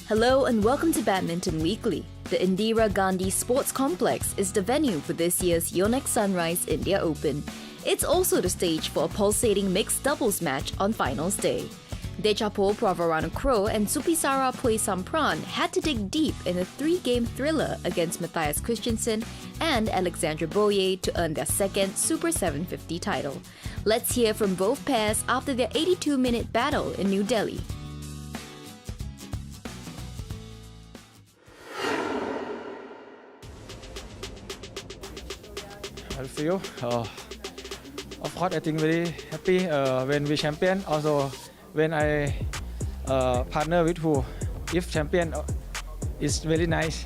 Hello and welcome to Badminton Weekly. The Indira Gandhi Sports Complex is the venue for this year's Yonex Sunrise India Open. It's also the stage for a pulsating mixed doubles match on finals day. Dechapol Pravaranakro and Supisara Pui-Sampran had to dig deep in a three-game thriller against Matthias Christensen and Alexandra Boyer to earn their second Super 750 title. Let's hear from both pairs after their 82-minute battle in New Delhi. I feel, of course, I think very happy when we champion. Also, when I partner with who, if champion, is very nice.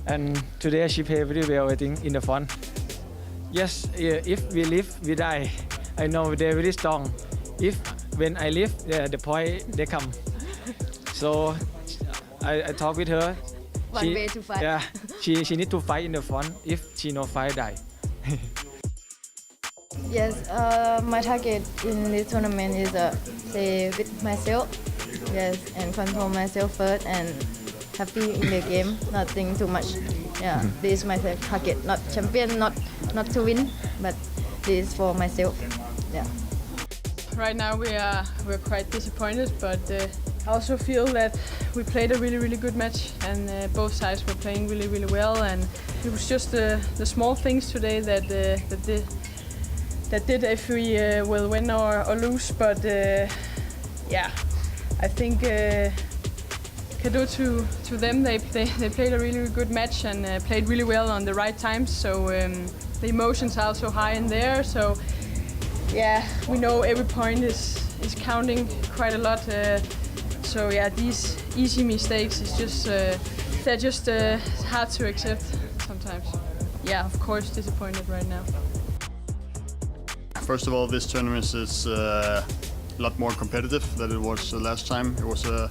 And today she played very well, I think, in the front. Yes, if we live, we die. I know they're very strong. If when I live, the point they come. So I talk with her. One way to fight. Yeah, she need to fight in the front. If she no fight, die. Yes, my target in this tournament is stay with myself, yes, and control myself first and happy in the game, nothing too much. Yeah, this is my target, not champion, not to win, but this is for myself. Yeah. Right now we're quite disappointed, but I also feel that we played a really good match, and both sides were playing really well, and it was just the small things today that did if we will win or lose. But yeah, I think cadeau to them. They played a really good match and played really well on the right times. So the emotions are also high in there. So yeah, we know every point is counting quite a lot. So yeah, these easy mistakes is just they're just hard to accept sometimes. Yeah, of course, disappointed right now. First of all, this tournament is a lot more competitive than it was last time. It was a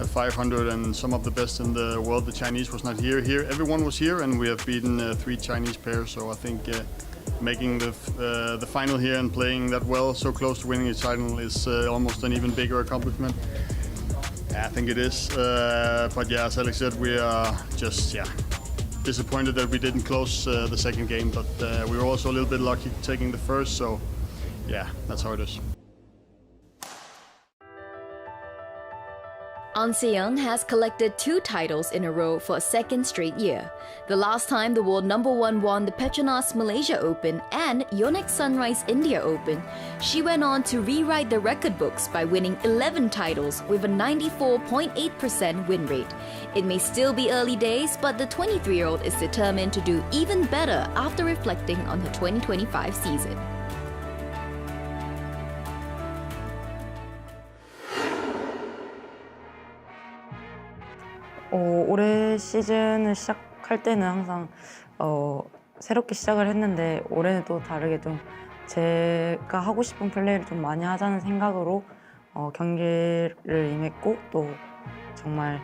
500 and some of the best in the world. The Chinese was not here. Here, everyone was here, and we have beaten 3 Chinese pairs. So I think making the final here and playing that well, so close to winning a title, is almost an even bigger accomplishment. Yeah, I think it is. But yeah, as Alex said, we are just disappointed that we didn't close the second game, but we were also a little bit lucky taking the first, so yeah, that's how it is. An Se-young has collected 2 titles in a row for a second straight year. The last time the world #1 won the Petronas Malaysia Open and Yonex Sunrise India Open, she went on to rewrite the record books by winning 11 titles with a 94.8% win rate. It may still be early days, but the 23-year-old is determined to do even better after reflecting on her 2025 season. 올해 시즌을 시작할 때는 항상 새롭게 시작을 했는데 올해는 또 다르게 좀 제가 하고 싶은 플레이를 좀 많이 하자는 생각으로 경기를 임했고 또 정말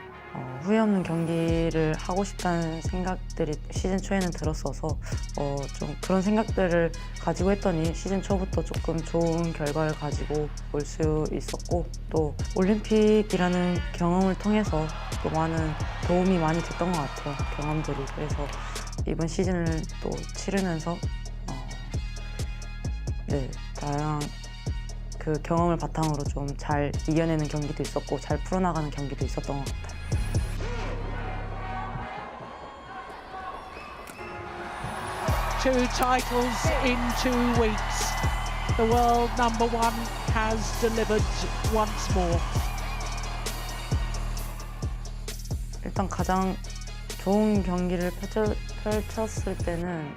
후회 없는 경기를 하고 싶다는 생각들이 시즌 초에는 들었어서 좀 그런 생각들을 가지고 했더니 시즌 초부터 조금 좋은 결과를 가지고 올 수 있었고 또 올림픽이라는 경험을 통해서 또 많은 도움이 많이 됐던 것 같아요, 경험들이. 그래서 이번 시즌을 또 치르면서 다양한 그 경험을 바탕으로 좀 잘 이겨내는 경기도 있었고 잘 풀어나가는 경기도 있었던 것 같아요. 2 titles in 2 weeks. The world #1 has delivered once more. 일단 가장 좋은 경기를 펼쳤을 때는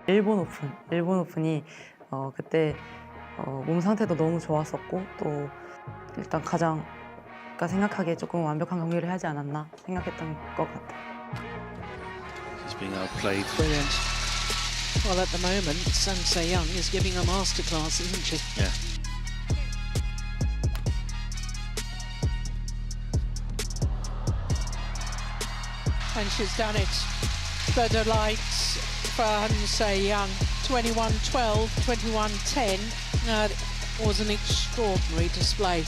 일본 오픈이 그때 몸 상태도 너무 좋았었고 또 일단 가장 생각하기에 조금 완벽한 경기를 하지 않았나 생각했던 것 같아요. She's being outplayed. Brilliant. Well, at the moment, An Se-young is giving a masterclass, isn't she? Yeah. And she's done it. The delights for An Se-young. 21-12, 21-10. That was an extraordinary display.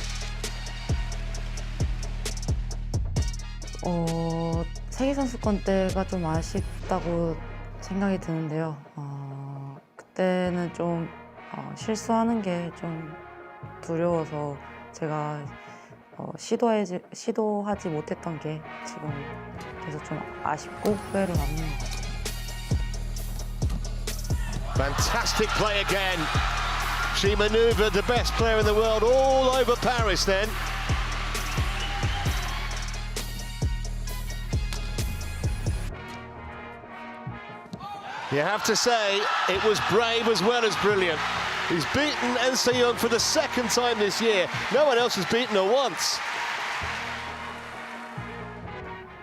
세계 선수권 때가 좀 아쉽다고 생각이 드는데요. 그때는 좀 실수하는 게 좀 두려워서 제가 시도하지 못했던 게 지금 그래서 좀 아쉽고 후회로 남는 것 같아요. Fantastic play again. She manoeuvred the best player in the world all over Paris then. You have to say, it was brave as well as brilliant. He's beaten Lin Chun-Yi for the second time this year. No one else has beaten her once.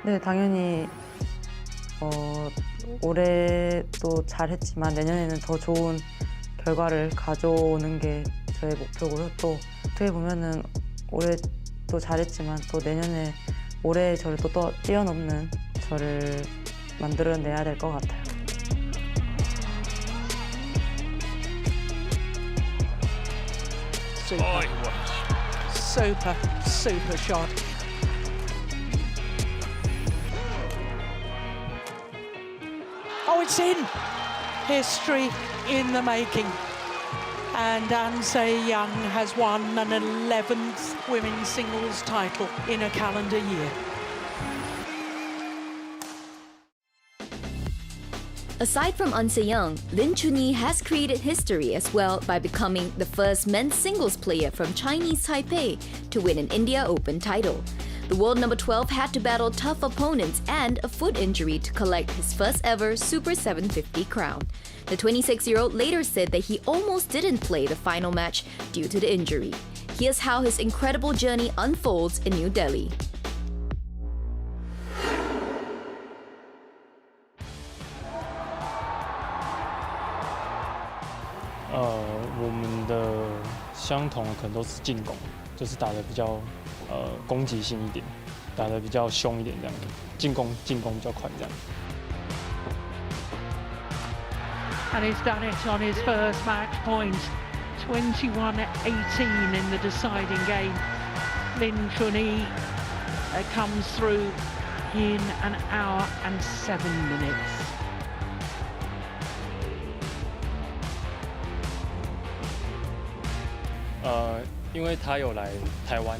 네, 당연히 올해도 잘했지만 내년에는 더 좋은 결과를 가져오는 게 저의 목표고요. 또 어떻게 보면은 올해도 잘했지만 또 내년에 올해 저를 또 뛰어넘는 저를 만들어내야 될 것 같아요. Super shot. Oh, it's in! History in the making. And Lin Chun-Yi has won an 11th women's singles title in a calendar year. Aside from An Se-young, Lin Chun-Yi has created history as well by becoming the first men's singles player from Chinese Taipei to win an India Open title. The world number 12 had to battle tough opponents and a foot injury to collect his first ever Super 750 crown. The 26-year-old later said that he almost didn't play the final match due to the injury. Here's how his incredible journey unfolds in New Delhi. 我们的相同可能都是进攻，就是打得比较攻击性一点，打得比较凶一点这样，进攻比较快这样。 And he's done it on his first match point. 21-18 in the deciding game. Lin Chun-Yi comes through in an hour and 7 minutes. 因为他有来台湾，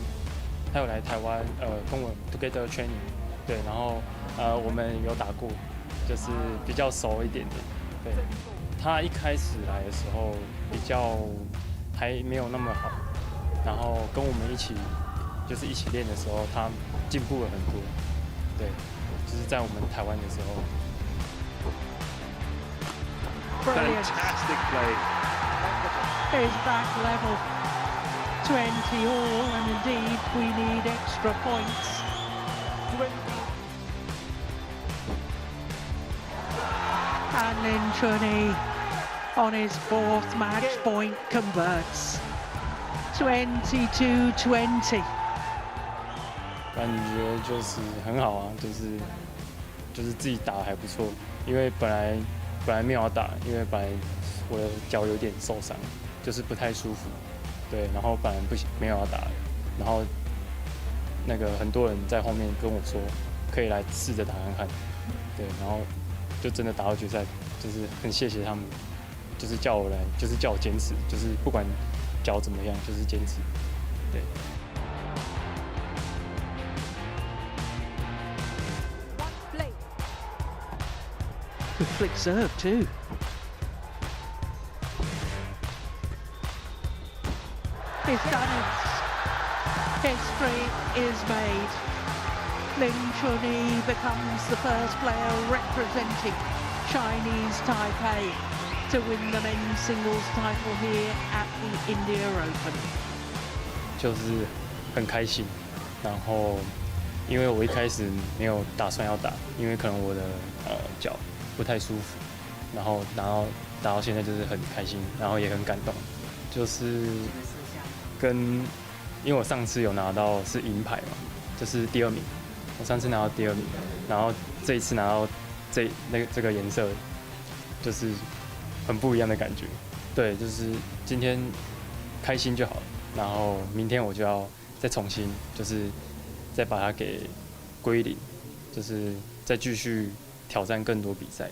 跟我 together training， 对，然后我们有打过，就是比较熟一点点。对，他一开始来的时候比较还没有那么好，然后跟我们一起练的时候，他进步了很多。对，就是在我们台湾的时候。 Fantastic play. Is back level. 20 all, and indeed we need extra points. And Lin Chun-Yi on his fourth match point converts. 22-20. 感觉就是很好啊，就是自己打得还不错，因为本来没有要打，因为本来我的脚有点受伤，就是不太舒服。 对，然后本来没有要打，然后那个很多人在后面跟我说，可以来试着打看看，对，然后就真的打到决赛，就是很谢谢他们，就是叫我来，就是叫我坚持，就是不管脚怎么样，就是坚持，对。 Good flick serve too. It's done it. History is made. Lin Chun-Yi becomes the first player representing Chinese Taipei to win the men's singles title here at the India Open. 就是很开心，然后因为我一开始没有打算要打，因为可能我的脚不太舒服，然后打到现在就是很开心，然后也很感动，就是因为我上次有拿到是银牌嘛，就是第2名，我上次拿到第2名，然后这一次拿到这个颜色，就是很不一样的感觉。对，就是今天开心就好了，然后明天我就要再重新，就是再把它给归零，就是再继续挑战更多比赛。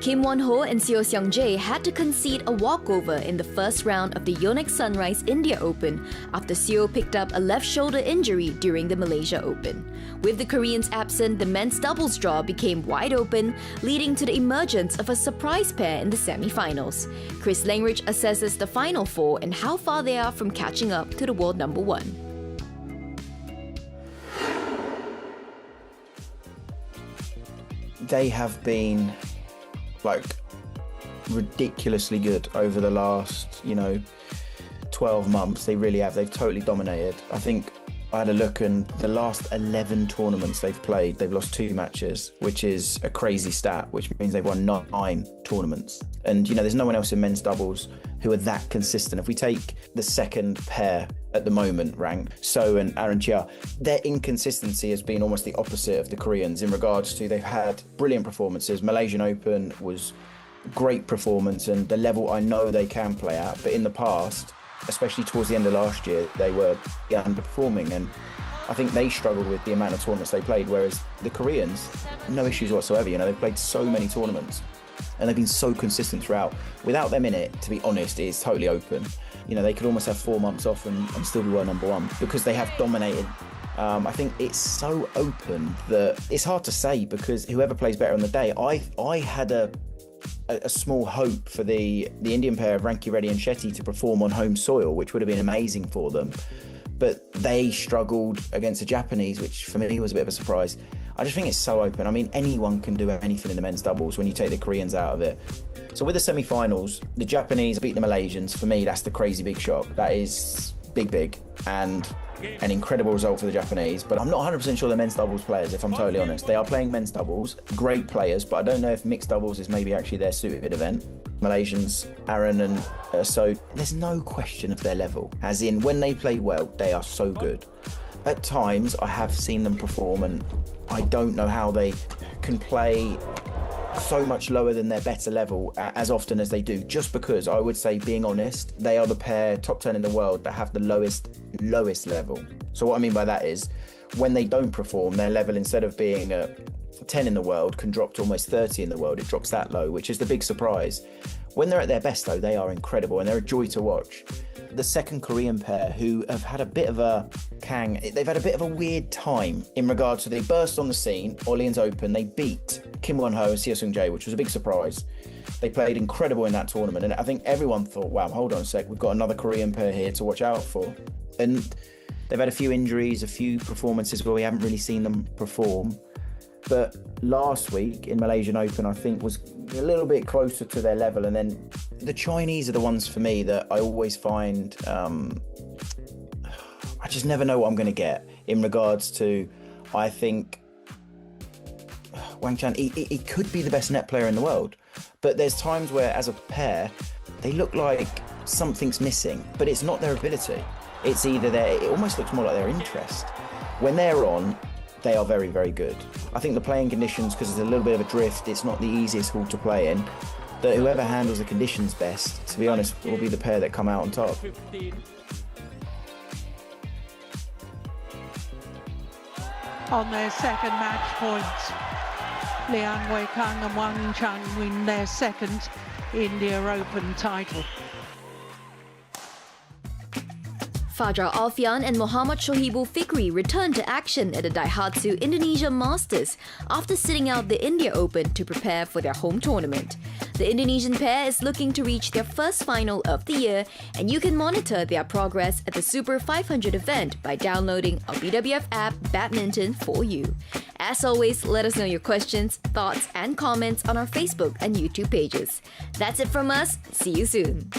Kim Won-ho and Seo Seong-jae had to concede a walkover in the first round of the Yonex Sunrise India Open after Seo picked up a left shoulder injury during the Malaysia Open. With the Koreans absent, the men's doubles draw became wide open, leading to the emergence of a surprise pair in the semi-finals. Chris Langridge assesses the final four and how far they are from catching up to the world number one. They have been ridiculously good over the last 12 months. They really have. They've totally dominated. I think I had a look, and the last 11 tournaments they've played, they've lost 2 matches, which is a crazy stat, which means they've won 9 tournaments. And there's no one else in men's doubles who are that consistent. If we take the second pair at the moment ranked, So and Aaron Chia, their inconsistency has been almost the opposite of the Koreans in regards to they've had brilliant performances. Malaysian Open was great performance and the level I know they can play at, but in the past, especially towards the end of last year, they were underperforming, and I think they struggled with the amount of tournaments they played, whereas the Koreans, no issues whatsoever. They've played so many tournaments and they've been so consistent throughout. Without them in it, to be honest, it is totally open. They could almost have 4 months off and still be world number one because they have dominated. I think it's so open that it's hard to say, because whoever plays better on the day, I had a small hope for the Indian pair of Ranki Reddy and Shetty to perform on home soil, which would have been amazing for them. But they struggled against the Japanese, which for me was a bit of a surprise. I just think it's so open. I mean, anyone can do anything in the men's doubles when you take the Koreans out of it. So with the semi-finals, the Japanese beat the Malaysians. For me, that's the crazy big shock. That is big, and an incredible result for the Japanese. But I'm not 100% sure the men's doubles players, if I'm totally honest. They are playing men's doubles, great players, but I don't know if mixed doubles is maybe actually their suited event. Malaysians, Aaron and So, there's no question of their level. As in, when they play well, they are so good. At times, I have seen them perform, and I don't know how they can play so much lower than their better level as often as they do, just because I would say, being honest, they are the pair top 10 in the world that have the lowest level. So what I mean by that is, when they don't perform, their level, instead of being 10 in the world, can drop to almost 30 in the world. It drops that low, which is the big surprise. When they're at their best, though, they are incredible and they're a joy to watch. The second Korean pair, who have had a bit of a they've had a bit of a weird time in regards to, they burst on the scene, Orleans Open, they beat Kim Won-ho and Seo Seong-jae, which was a big surprise. They played incredible in that tournament, and I think everyone thought, wow, hold on a sec, we've got another Korean pair here to watch out for. And they've had a few injuries, a few performances where we haven't really seen them perform. But last week in Malaysian Open, I think was a little bit closer to their level. And then the Chinese are the ones for me that I always find, I just never know what I'm going to get in regards to, I think Wang Chan, he could be the best net player in the world. But there's times where, as a pair, they look like something's missing, but it's not their ability. It's either it almost looks more like their interest. When they're on, they are very, very good. I think the playing conditions, because there's a little bit of a drift, it's not the easiest hall to play in, that whoever handles the conditions best, to be honest, will be the pair that come out on top. On their second match point, Liang Weikang and Wang Chun win their second India Open title. Fajar Alfian and Muhammad Shohibul Fikri returned to action at the Daihatsu Indonesia Masters after sitting out the India Open to prepare for their home tournament. The Indonesian pair is looking to reach their first final of the year, and you can monitor their progress at the Super 500 event by downloading our BWF app Badminton for you. As always, let us know your questions, thoughts, and comments on our Facebook and YouTube pages. That's it from us. See you soon.